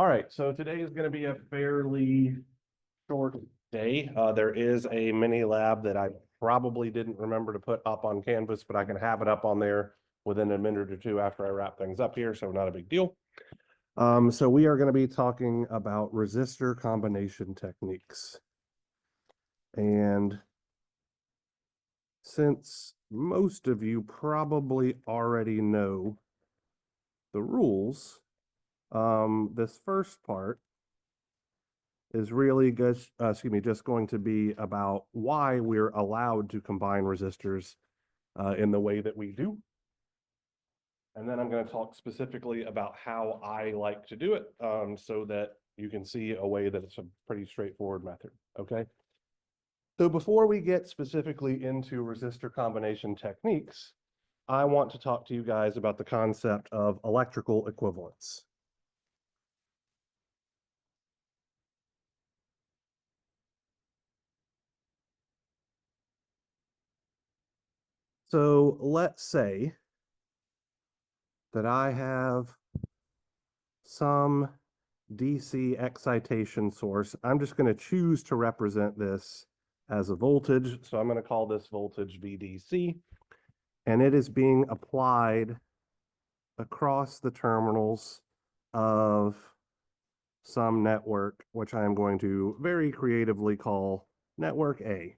All right, so today is going to be a fairly short day. There is a mini lab that I probably didn't remember to put up on Canvas, but I can have it up on there within a minute or two after I wrap things up here, so not a big deal. So we are going to be talking about resistor combination techniques. And since most of you probably already know the rules, this first part is really just going to be about why we're allowed to combine resistors in the way that we do. And then I'm going to talk specifically about how I like to do it so that you can see a way that it's a pretty straightforward method, okay? So before we get specifically into resistor combination techniques, I want to talk to you guys about the concept of electrical equivalence. So let's say that I have some DC excitation source. I'm just going to choose to represent this as a voltage. So I'm going to call this voltage VDC. And it is being applied across the terminals of some network, which I am going to very creatively call network A.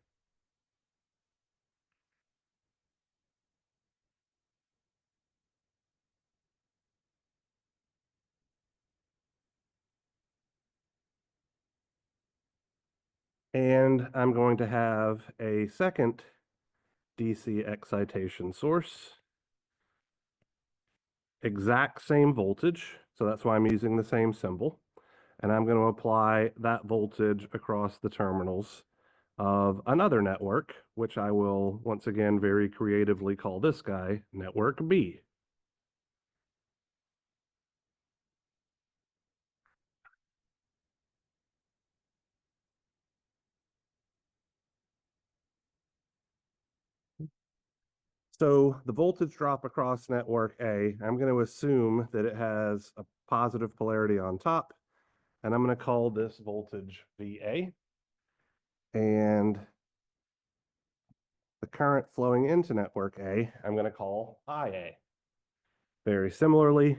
And I'm going to have a second DC excitation source, exact same voltage. So that's why I'm using the same symbol. And I'm going to apply that voltage across the terminals of another network, which I will once again very creatively call this guy network B. So the voltage drop across network A, I'm going to assume that it has a positive polarity on top, and I'm going to call this voltage VA. And the current flowing into network A, I'm going to call IA. Very similarly,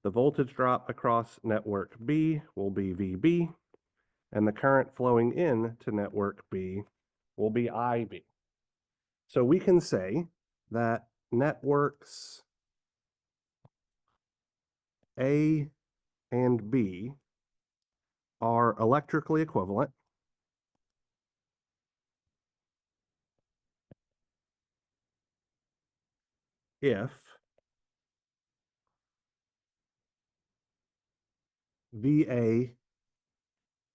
the voltage drop across network B will be VB, and the current flowing in to network B will be IB. So we can say that networks A and B are electrically equivalent if VA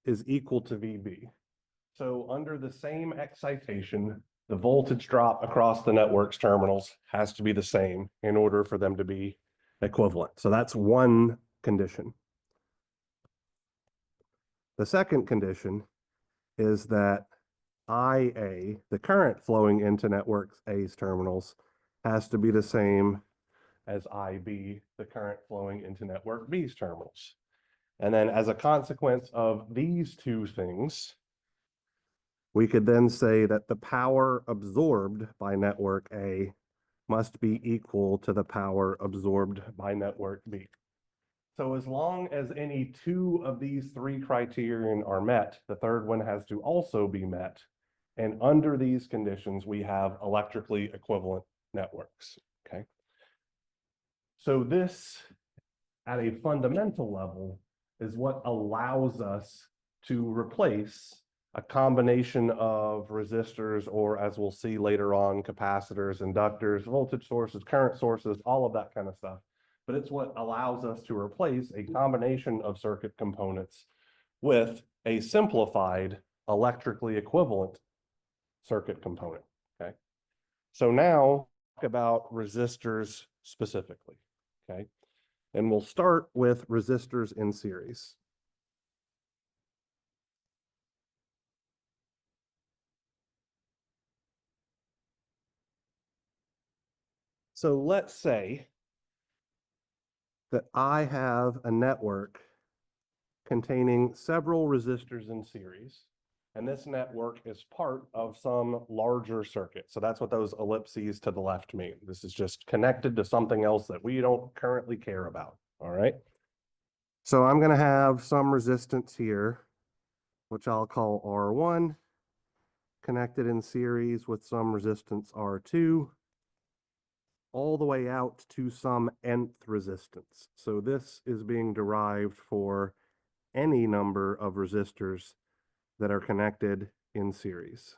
is equal to VB. So under the same excitation, the voltage drop across the network's terminals has to be the same in order for them to be equivalent. So that's one condition. The second condition is that IA, the current flowing into network A's terminals, has to be the same as IB, the current flowing into network B's terminals. And then as a consequence of these two things, we could then say that the power absorbed by network A must be equal to the power absorbed by network B. So as long as any two of these three criterion are met, the third one has to also be met. And under these conditions, we have electrically equivalent networks, okay? So this, at a fundamental level, is what allows us to replace a combination of resistors, or as we'll see later on, capacitors, inductors, voltage sources, current sources, all of that kind of stuff. But it's what allows us to replace a combination of circuit components with a simplified electrically equivalent circuit component, okay? So now talk about resistors specifically, okay? And we'll start with resistors in series. So let's say that I have a network containing several resistors in series. And this network is part of some larger circuit. So that's what those ellipses to the left mean. This is just connected to something else that we don't currently care about. All right. So I'm going to have some resistance here, which I'll call R1, connected in series with some resistance R2, all the way out to some nth resistance. So this is being derived for any number of resistors that are connected in series.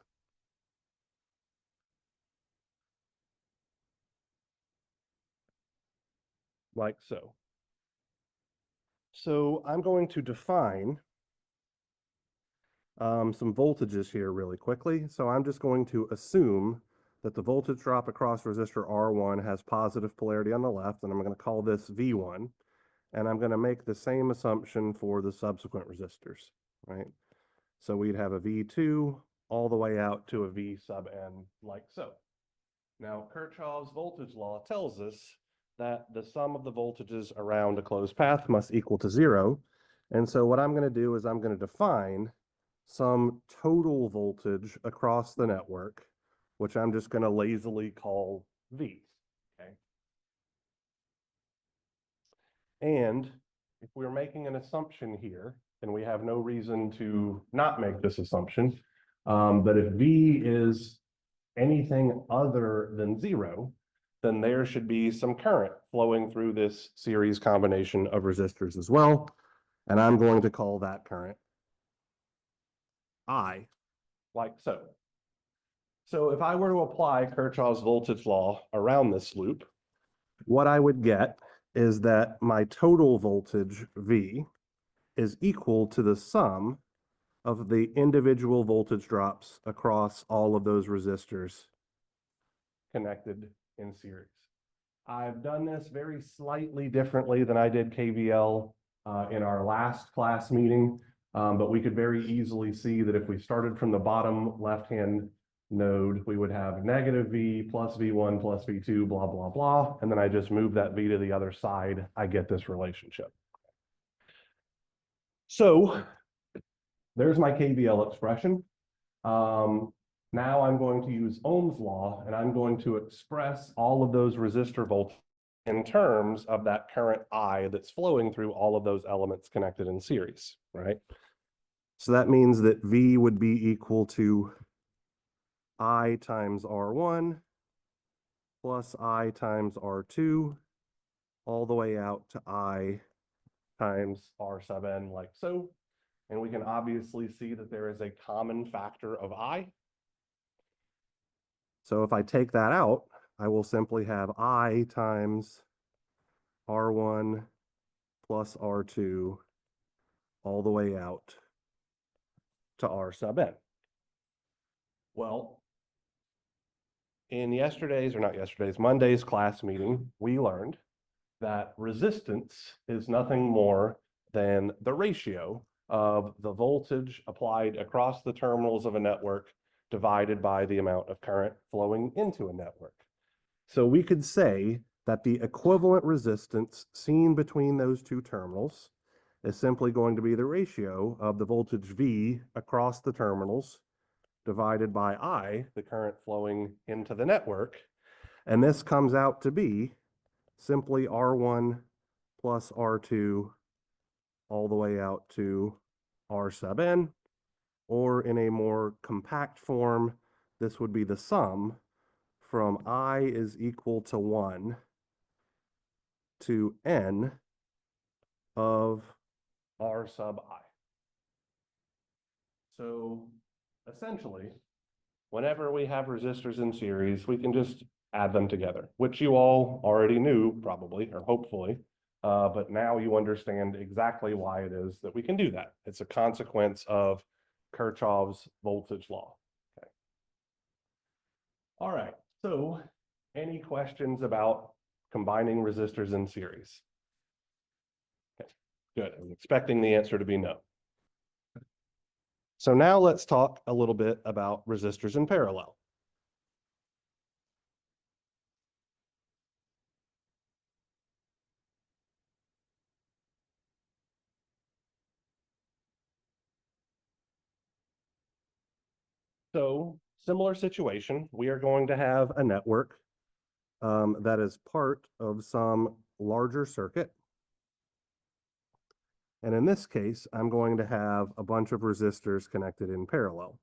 Like so. So I'm going to define some voltages here really quickly. So I'm just going to assume that the voltage drop across resistor R1 has positive polarity on the left, and I'm going to call this V1. And I'm going to make the same assumption for the subsequent resistors, right? So we'd have a V2 all the way out to a V sub n like so. Now, Kirchhoff's voltage law tells us that the sum of the voltages around a closed path must equal to 0. And so what I'm going to do is I'm going to define some total voltage across the network, which I'm just going to lazily call V. Okay. And if we're making an assumption here, and we have no reason to not make this assumption, but if V is anything other than 0, then there should be some current flowing through this series combination of resistors as well. And I'm going to call that current I, like so. So if I were to apply Kirchhoff's voltage law around this loop, what I would get is that my total voltage V is equal to the sum of the individual voltage drops across all of those resistors connected in series. I've done this very slightly differently than I did KVL in our last class meeting, but we could very easily see that if we started from the bottom left-hand node, we would have negative V plus V1 plus V2, blah, blah, blah. And then I just move that V to the other side. I get this relationship. So there's my KVL expression. Now I'm going to use Ohm's law, and I'm going to express all of those resistor voltages in terms of that current I that's flowing through all of those elements connected in series, right? So that means that V would be equal to I times R1 plus I times R2 all the way out to I times R sub n like so. And we can obviously see that there is a common factor of I. So if I take that out, I will simply have I times R1 plus R2 all the way out to R sub n. Well, in Monday's class meeting, we learned that resistance is nothing more than the ratio of the voltage applied across the terminals of a network divided by the amount of current flowing into a network. So we could say that the equivalent resistance seen between those two terminals is simply going to be the ratio of the voltage V across the terminals divided by I, the current flowing into the network. And this comes out to be simply R1 plus R2 all the way out to R sub n, or in a more compact form, this would be the sum from I is equal to 1 to n of R sub I. So essentially, whenever we have resistors in series, we can just add them together, which you all already knew probably, or hopefully, but now you understand exactly why it is that we can do that. It's a consequence of Kirchhoff's voltage law. Okay. All right, so any questions about combining resistors in series? Okay, good. I'm expecting the answer to be no. So now let's talk a little bit about resistors in parallel. So similar situation, we are going to have a network that is part of some larger circuit. And in this case, I'm going to have a bunch of resistors connected in parallel.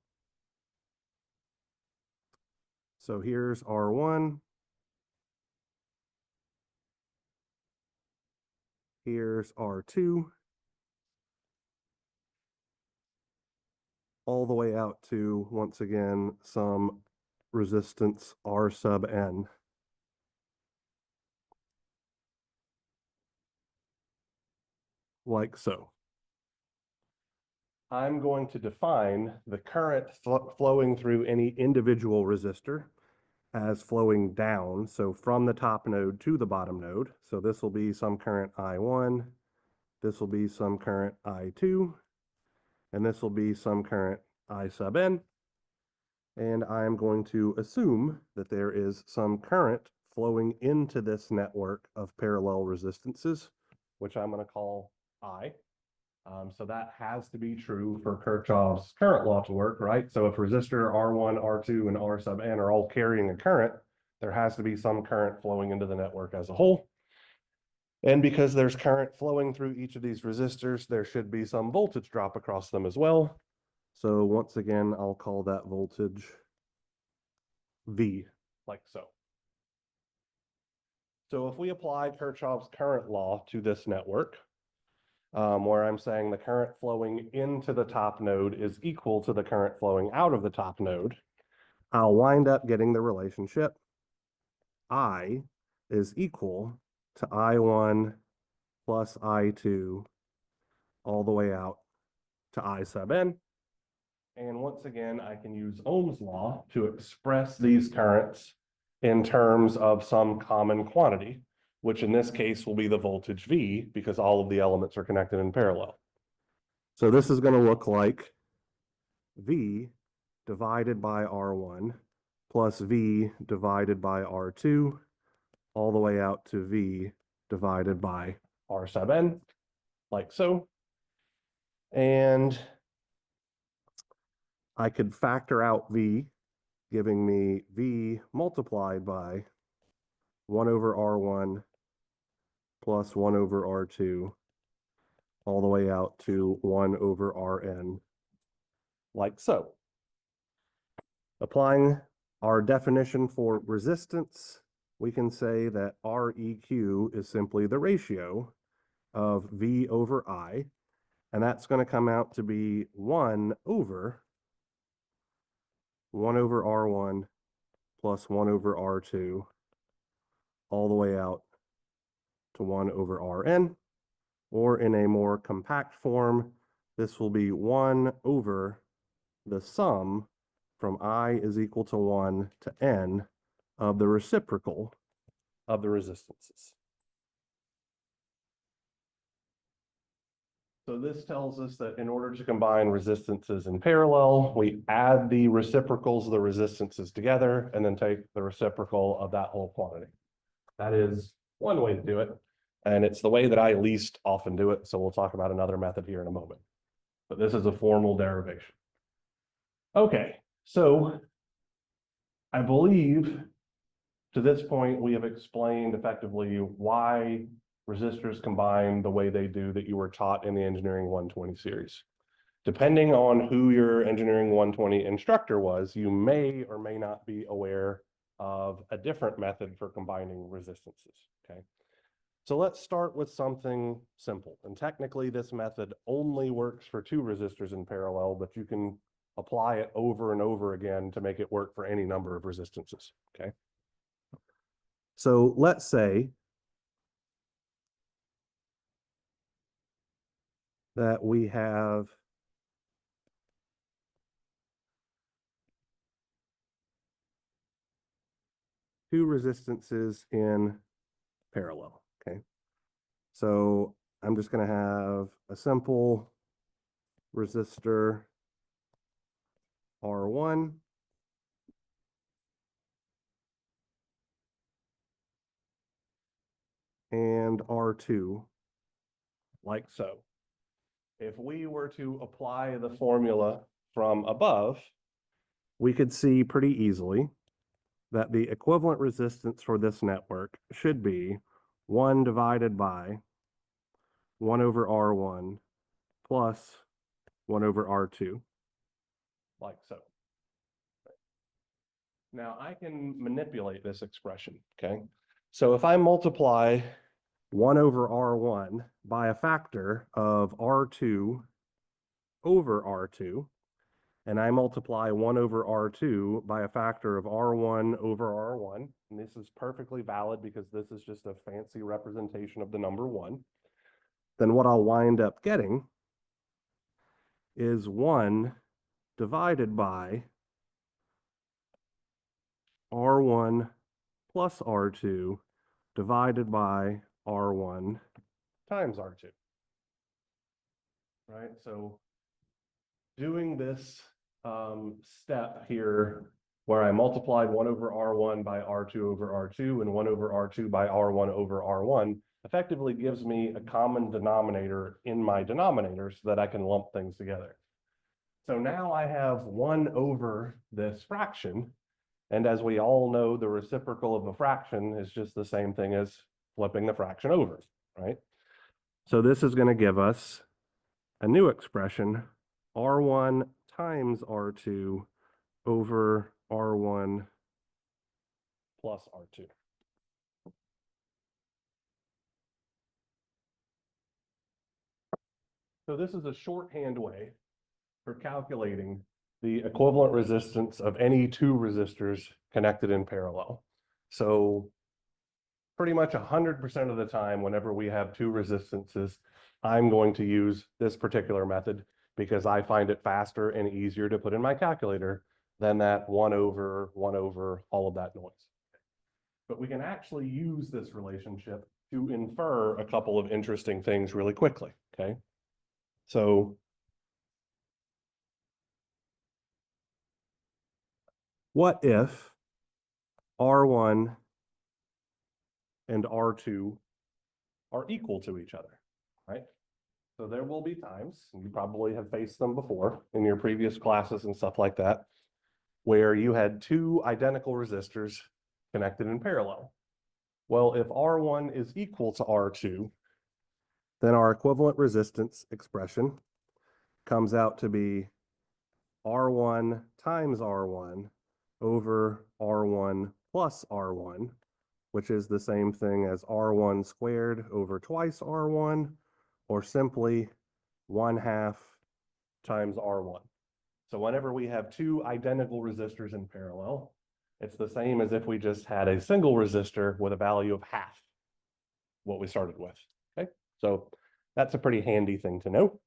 So here's R1. Here's R2. All the way out to, once again, some resistance R sub N. Like so. I'm going to define the current flowing through any individual resistor as flowing down. So from the top node to the bottom node. So this will be some current I1. This will be some current I2. And this will be some current I sub N. And I'm going to assume that there is some current flowing into this network of parallel resistances, which I'm going to call I. So that has to be true for Kirchhoff's current law to work, right? So if resistor R1, R2, and R sub N are all carrying a current, there has to be some current flowing into the network as a whole. And because there's current flowing through each of these resistors, there should be some voltage drop across them as well. So once again, I'll call that voltage V, like so. So if we apply Kirchhoff's current law to this network, where I'm saying the current flowing into the top node is equal to the current flowing out of the top node, I'll wind up getting the relationship I is equal to I1 plus I2 all the way out to I sub N. And once again, I can use Ohm's law to express these currents in terms of some common quantity, which in this case will be the voltage V because all of the elements are connected in parallel. So this is going to look like V divided by R1 plus V divided by R2 all the way out to V divided by R sub N, like so. And I could factor out V, giving me V multiplied by 1 over R1 plus 1 over R2 all the way out to 1 over Rn, like so. Applying our definition for resistance, we can say that Req is simply the ratio of V over I, and that's going to come out to be 1 over R1 plus 1 over R2 all the way out to 1 over Rn, or in a more compact form, this will be 1 over the sum from I is equal to 1 to N of the reciprocal of the resistances. So this tells us that in order to combine resistances in parallel, we add the reciprocals of the resistances together and then take the reciprocal of that whole quantity. That is one way to do it. And it's the way that I least often do it. So we'll talk about another method here in a moment. But this is a formal derivation. Okay, so I believe to this point, we have explained effectively why resistors combine the way they do that you were taught in the Engineering 120 series. Depending on who your Engineering 120 instructor was, you may or may not be aware of a different method for combining resistances, okay? So let's start with something simple. And technically, this method only works for 2 resistors in parallel, but you can apply it over and over again to make it work for any number of resistances, okay? So let's say that we have two resistances in parallel, okay? So I'm just going to have a simple resistor R1 and R2, like so. If we were to apply the formula from above, we could see pretty easily that the equivalent resistance for this network should be 1 divided by 1 over R1 plus 1 over R2, like so. Now I can manipulate this expression, okay? So if I multiply 1 over R1 by a factor of R2 over R2, and I multiply 1 over R2 by a factor of R1 over R1, and this is perfectly valid because this is just a fancy representation of the number 1, then what I'll wind up getting is 1 divided by R1 plus R2 divided by R1 times R2, right? So doing this step here where I multiplied 1 over R1 by R2 over R2 and 1 over R2 by R1 over R1 effectively gives me a common denominator in my denominator so that I can lump things together. So now I have 1 over this fraction, and as we all know, the reciprocal of a fraction is just the same thing as flipping the fraction over, right? So this is going to give us a new expression, R1 times R2 over R1 plus R2. So this is a shorthand way for calculating the equivalent resistance of any two resistors connected in parallel. So pretty much 100% of the time, whenever we have two resistances, I'm going to use this particular method because I find it faster and easier to put in my calculator than that 1 over all of that noise. But we can actually use this relationship to infer a couple of interesting things really quickly, okay? So what if R1 and R2 are equal to each other, right? So there will be times, and you probably have faced them before in your previous classes and stuff like that, where you had two identical resistors connected in parallel. Well, if R1 is equal to R2, then our equivalent resistance expression comes out to be R1 times R1 over R1 plus R1, which is the same thing as R1 squared over twice R1, or simply 1/2 times R1. So whenever we have two identical resistors in parallel, it's the same as if we just had a single resistor with a value of half what we started with, okay? So that's a pretty handy thing to know.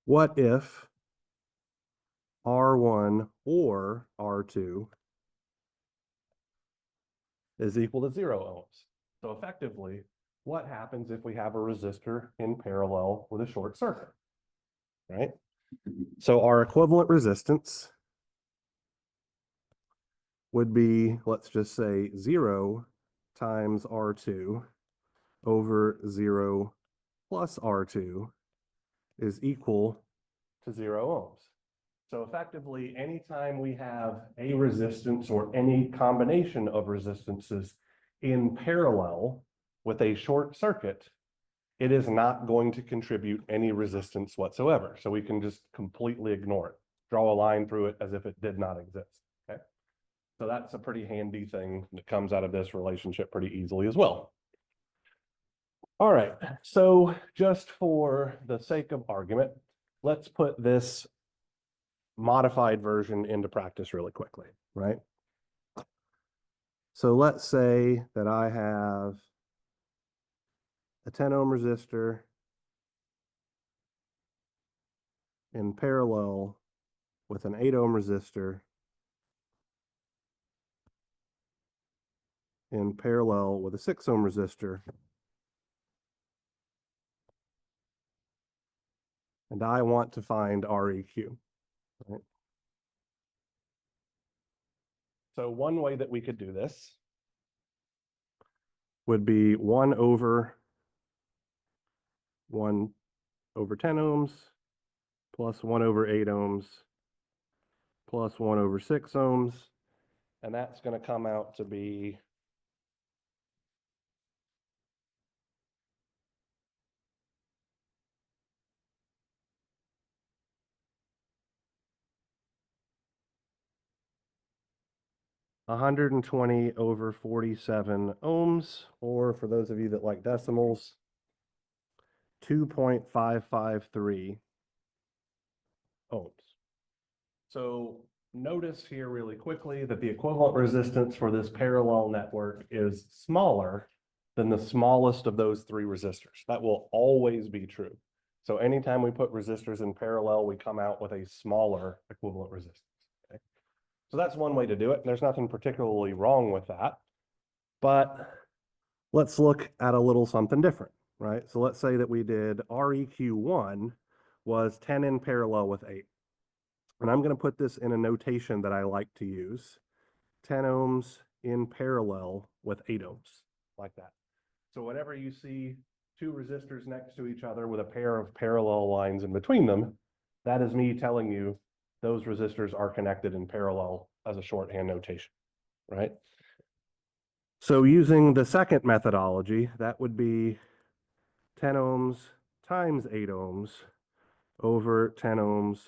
What if R1 or R2 is equal to 0 ohms? So effectively, what happens if we have a resistor in parallel with a short circuit, right? So our equivalent resistance would be, let's just say 0 times R2 over 0 plus R2 is equal to 0 ohms. So effectively, anytime we have a resistance or any combination of resistances in parallel with a short circuit, it is not going to contribute any resistance whatsoever. So we can just completely ignore it, draw a line through it as if it did not exist, okay? So that's a pretty handy thing that comes out of this relationship pretty easily as well. All right, so just for the sake of argument, let's put this modified version into practice really quickly, right? So let's say that I have a 10 ohm resistor in parallel with an 8 ohm resistor in parallel with a 6 ohm resistor. And I want to find REQ, right? So one way that we could do this would be 1 over 10 ohms plus 1 over 8 ohms plus 1 over 6 ohms. And that's going to come out to be 120 over 47 ohms, or for those of you that like decimals, 2.553 ohms. So notice here really quickly that the equivalent resistance for this parallel network is smaller than the smallest of those three resistors. That will always be true. So anytime we put resistors in parallel, we come out with a smaller equivalent resistance. Okay? So that's one way to do it. There's nothing particularly wrong with that. But let's look at a little something different, right? So let's say that we did REQ1 was 10 in parallel with 8. And I'm going to put this in a notation that I like to use. 10 ohms in parallel with 8 ohms, like that. So whenever you see two resistors next to each other with a pair of parallel lines in between them, that is me telling you those resistors are connected in parallel as a shorthand notation, right? So using the second methodology, that would be 10 ohms times 8 ohms over 10 ohms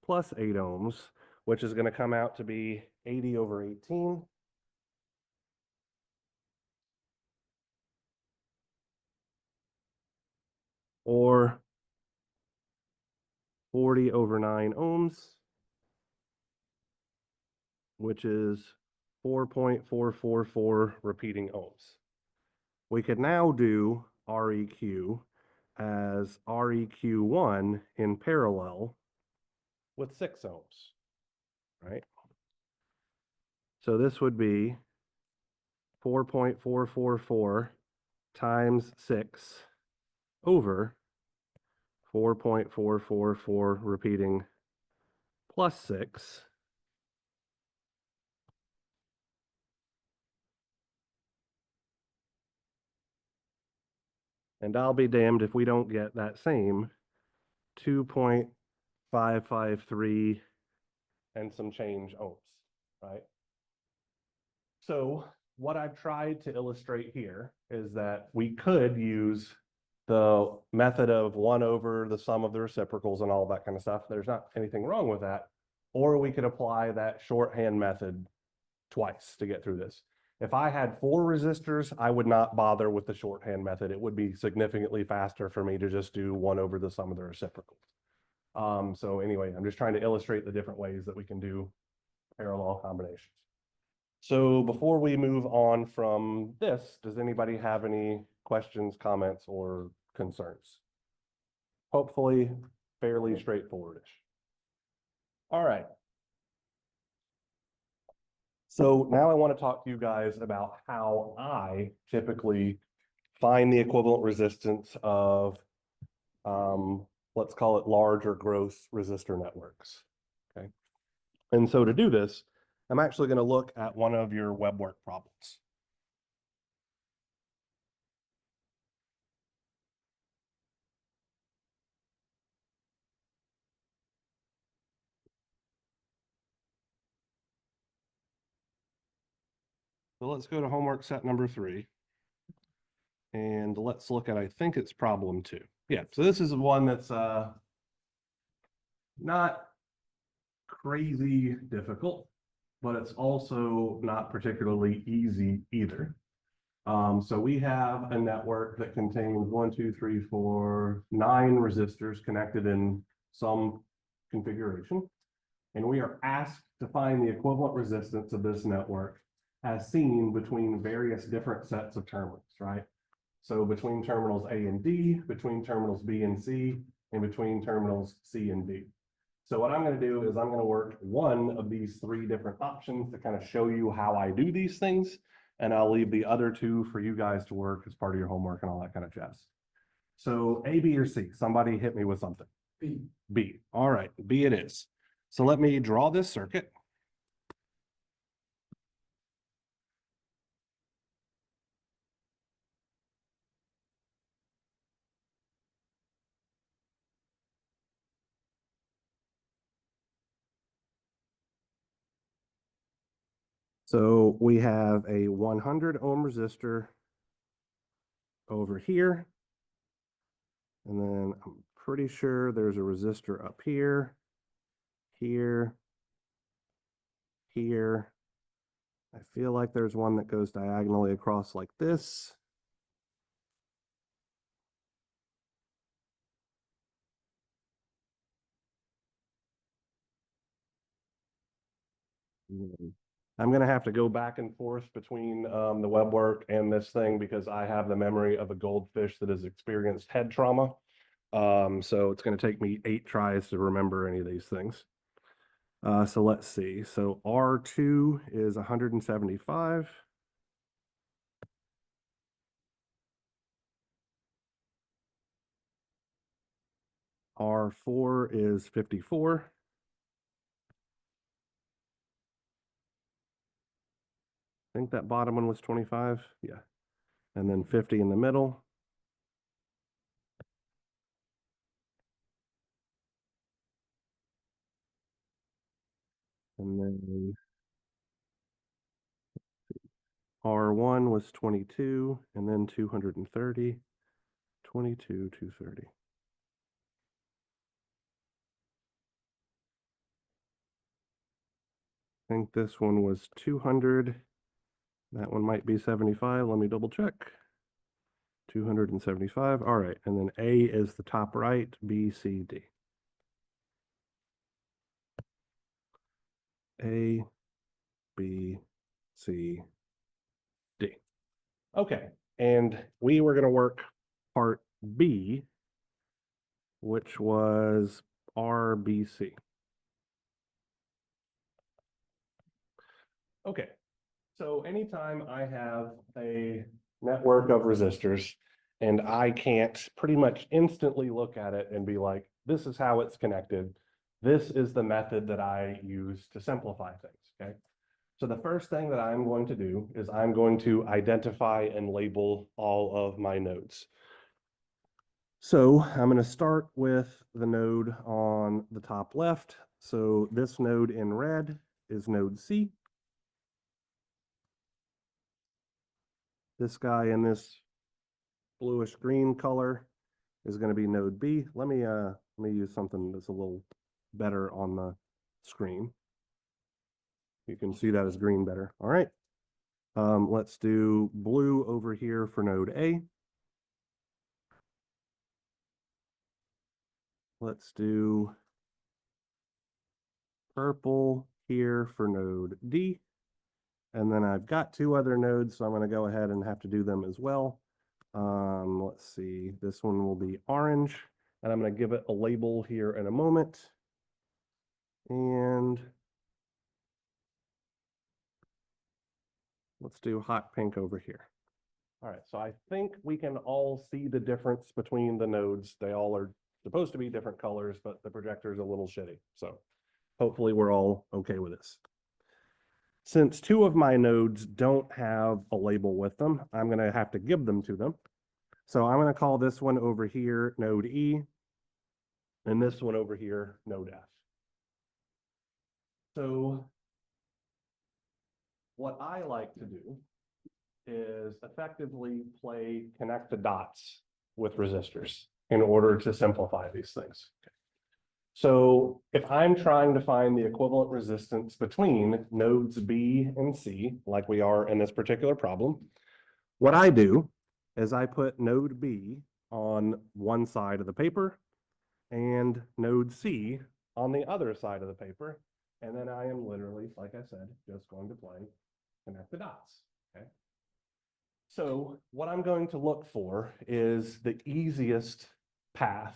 plus 8 ohms, which is going to come out to be 80 over 18. Or 40 over 9 ohms, which is 4.444 repeating ohms. We could now do REQ as REQ1 in parallel with 6 ohms, right? So this would be 4.444 times 6 over 4.444 repeating plus 6. And I'll be damned if we don't get that same 2.553 and some change ohms, right? So what I've tried to illustrate here is that we could use the method of 1 over the sum of the reciprocals and all that kind of stuff. There's not anything wrong with that. Or we could apply that shorthand method twice to get through this. If I had 4 resistors, I would not bother with the shorthand method. It would be significantly faster for me to just do 1 over the sum of the reciprocals. So anyway, I'm just trying to illustrate the different ways that we can do parallel combinations. So before we move on from this, does anybody have any questions, comments, or concerns? Hopefully fairly straightforwardish. All right. So now I want to talk to you guys about how I typically find the equivalent resistance of, let's call it large or gross resistor networks. Okay. And so to do this, I'm actually going to look at one of your web work problems. So let's go to homework set number 3. And let's look at, I think it's problem 2. Yeah, so this is one that's not crazy difficult, but it's also not particularly easy either. So we have a network that contains 1, 2, 3, 4, 9 resistors connected in some configuration. And we are asked to find the equivalent resistance of this network as seen between various different sets of terminals, right? So between terminals A and D, between terminals B and C, and between terminals C and D. So what I'm going to do is I'm going to work one of these 3 different options to kind of show you how I do these things. And I'll leave the other 2 for you guys to work as part of your homework and all that kind of jazz. So A, B, or C? Somebody hit me with something. B. B. All right, B it is. So let me draw this circuit. So we have a 100 ohm resistor over here. And then I'm pretty sure there's a resistor up here, here, here. I feel like there's one that goes diagonally across like this. I'm going to have to go back and forth between the web work and this thing because I have the memory of a goldfish that has experienced head trauma. So it's going to take me 8 tries to remember any of these things. So let's see. So R2 is 175. R4 is 54. I think that bottom one was 25. Yeah. And then 50 in the middle. And then R1 was 22, and then 230, 22, 230. I think this one was 200. That one might be 75. Let me double check. 275. All right. And then A is the top right, B, C, D. A, B, C, D. Okay. And we were going to work part B, which was RBC. Okay. So anytime I have a network of resistors and I can't pretty much instantly look at it and be like, this is how it's connected. This is the method that I use to simplify things, okay? So the first thing that I'm going to do is I'm going to identify and label all of my nodes. So I'm going to start with the node on the top left. So this node in red is node C. This guy in this bluish green color is going to be node B. Let me use something that's a little better on the screen. You can see that as green better. All right. Let's do blue over here for node A. Let's do purple here for node D. And then I've got 2 other nodes, so I'm going to go ahead and have to do them as well. Let's see, this one will be orange, and I'm going to give it a label here in a moment. And let's do hot pink over here. All right, so I think we can all see the difference between the nodes. They all are supposed to be different colors, but the projector is a little shitty. So hopefully we're all okay with this. Since 2 of my nodes don't have a label with them, I'm going to have to give them to them. So I'm going to call this one over here node E, and this one over here node F. So what I like to do is effectively play connect the dots with resistors in order to simplify these things. So if I'm trying to find the equivalent resistance between nodes B and C, like we are in this particular problem, what I do is I put node B on one side of the paper and node C on the other side of the paper. And then I am literally, like I said, just going to play connect the dots, okay? So what I'm going to look for is the easiest path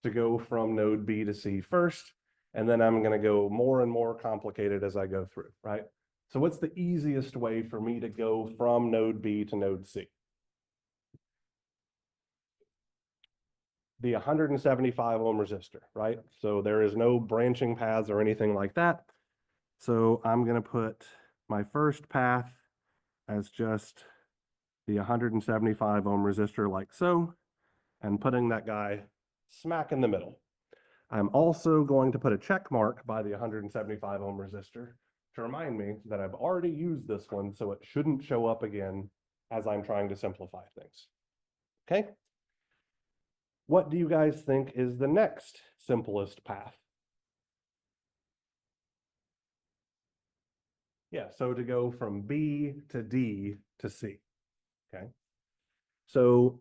to go from node B to C first, and then I'm going to go more and more complicated as I go through, right? So what's the easiest way for me to go from node B to node C? The 175 ohm resistor, right? So there is no branching paths or anything like that. So I'm going to put my first path as just the 175 ohm resistor like so, and putting that guy smack in the middle. I'm also going to put a check mark by the 175 ohm resistor to remind me that I've already used this one, so it shouldn't show up again as I'm trying to simplify things. Okay? What do you guys think is the next simplest path? Yeah, so to go from B to D to C, okay? So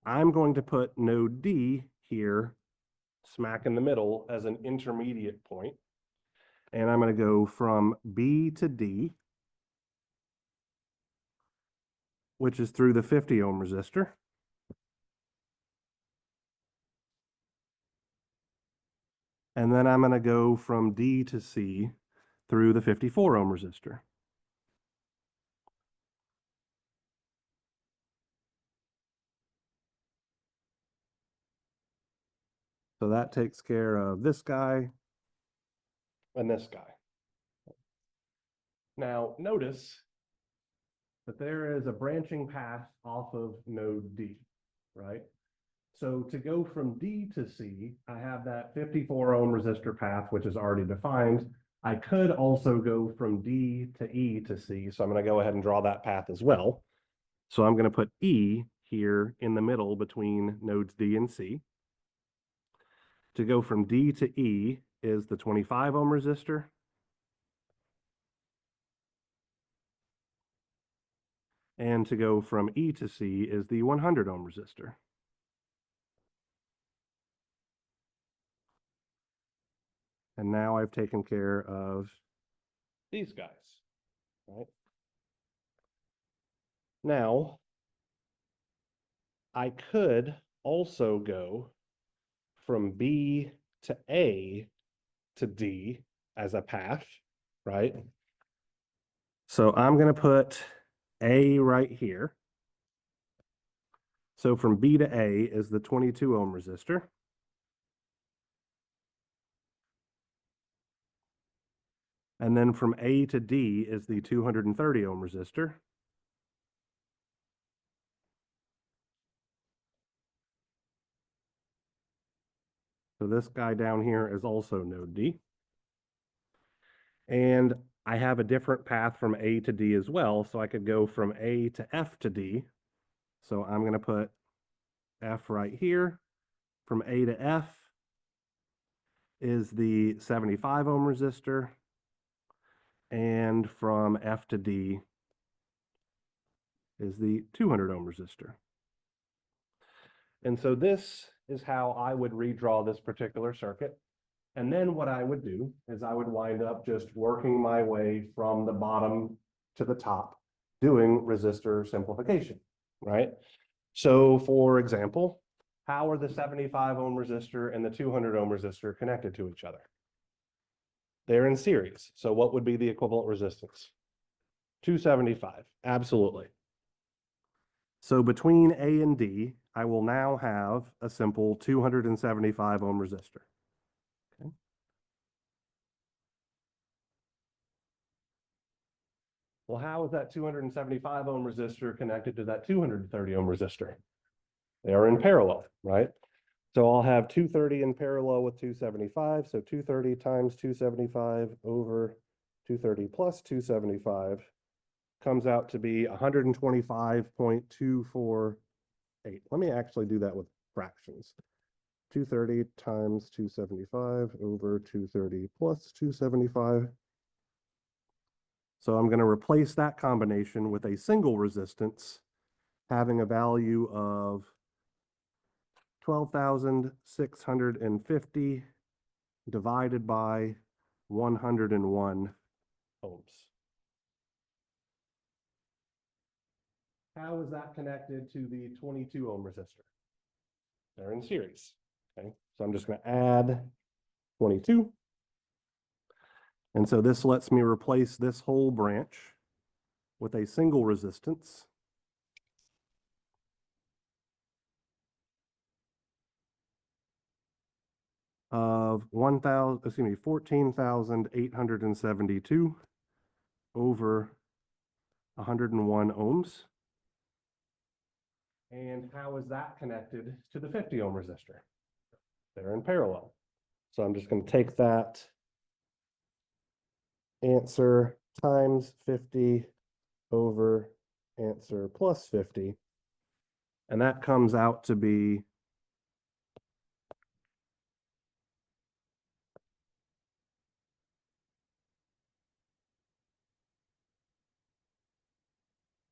I'm going to put node D here, smack in the middle as an intermediate point. And I'm going to go from B to D, which is through the 50 ohm resistor. And then I'm going to go from D to C through the 54 ohm resistor. So that takes care of this guy and this guy. Now notice that there is a branching path off of node D, right? So to go from D to C, I have that 54 ohm resistor path, which is already defined. I could also go from D to E to C. So I'm going to go ahead and draw that path as well. So I'm going to put E here in the middle between nodes D and C. To go from D to E is the 25 ohm resistor. And to go from E to C is the 100 ohm resistor. And now I've taken care of these guys, right? Now, I could also go from B to A to D as a path, right? So I'm going to put A right here. So from B to A is the 22 ohm resistor. And then from A to D is the 230 ohm resistor. So this guy down here is also node D. And I have a different path from A to D as well. So I could go from A to F to D. So I'm going to put F right here. From A to F is the 75 ohm resistor. And from F to D is the 200 ohm resistor. And so this is how I would redraw this particular circuit. And then what I would do is I would wind up just working my way from the bottom to the top, doing resistor simplification, right? So for example, how are the 75 ohm resistor and the 200 ohm resistor connected to each other? They're in series. So what would be the equivalent resistance? 275, absolutely. So between A and D, I will now have a simple 275 ohm resistor. Okay. Well, how is that 275 ohm resistor connected to that 230 ohm resistor? They are in parallel, right? So I'll have 230 in parallel with 275. So 230 times 275 over 230 plus 275 comes out to be 125.248. Let me actually do that with fractions. 230 times 275 over 230 plus 275. So I'm going to replace that combination with a single resistance having a value of 12,650 divided by 101 ohms. How is that connected to the 22 ohm resistor? They're in series. Okay, so I'm just going to add 22. And so this lets me replace this whole branch with a single resistance of 14,872 over 101 ohms. And how is that connected to the 50 ohm resistor? They're in parallel. So I'm just going to take that answer times 50 over answer plus 50. And that comes out to be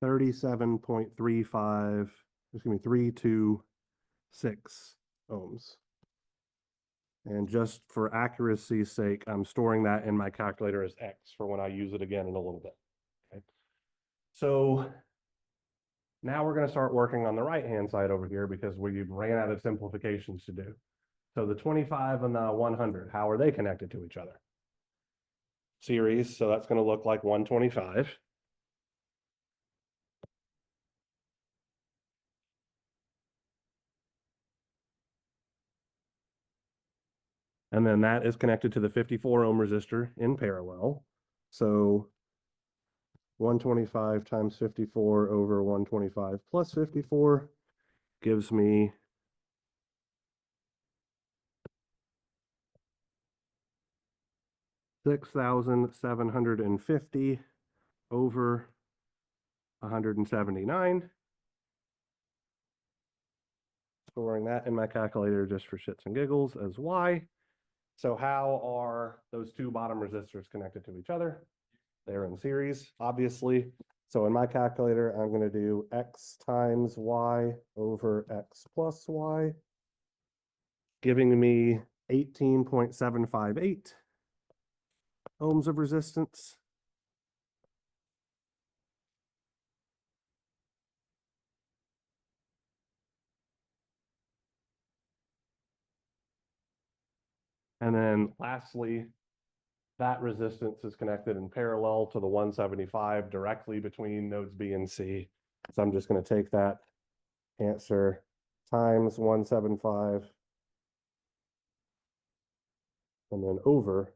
37.35, excuse me, 326 ohms. And just for accuracy's sake, I'm storing that in my calculator as X for when I use it again in a little bit. Okay. So now we're going to start working on the right-hand side over here because we ran out of simplifications to do. So the 25 and the 100, how are they connected to each other? Series, so that's going to look like 125. And then that is connected to the 54 ohm resistor in parallel. So 125 times 54 over 125 plus 54 gives me 6,750 over 179. Storing that in my calculator just for shits and giggles as Y. So how are those two bottom resistors connected to each other? They're in series, obviously. So in my calculator, I'm going to do X times Y over X plus Y, giving me 18.758 ohms of resistance. And then lastly, that resistance is connected in parallel to the 175 directly between nodes B and C. So I'm just going to take that answer times 175 and then over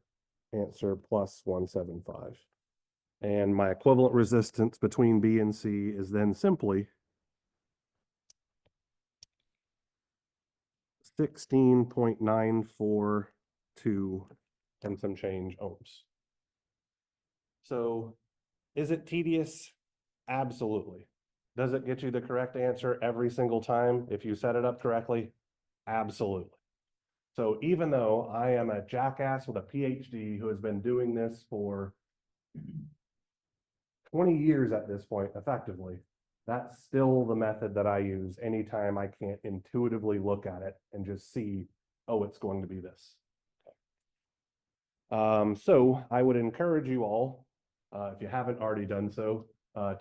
answer plus 175. And my equivalent resistance between B and C is then simply 16.942 and some change ohms. So is it tedious? Absolutely. Does it get you the correct answer every single time if you set it up correctly? Absolutely. So even though I am a jackass with a PhD who has been doing this for 20 years at this point, effectively, that's still the method that I use anytime I can't intuitively look at it and just see, oh, it's going to be this. So I would encourage you all, if you haven't already done so,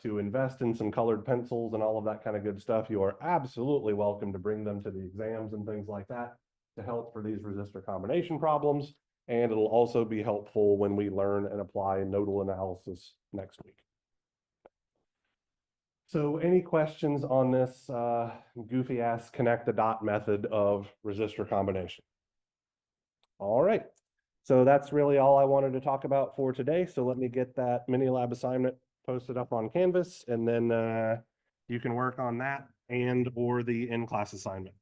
to invest in some colored pencils and all of that kind of good stuff. You are absolutely welcome to bring them to the exams and things like that to help for these resistor combination problems. And it'll also be helpful when we learn and apply nodal analysis next week. So any questions on this goofy ass connect the dot method of resistor combination? All right. So that's really all I wanted to talk about for today. So let me get that mini lab assignment posted up on Canvas, and then you can work on that and or the in-class assignment.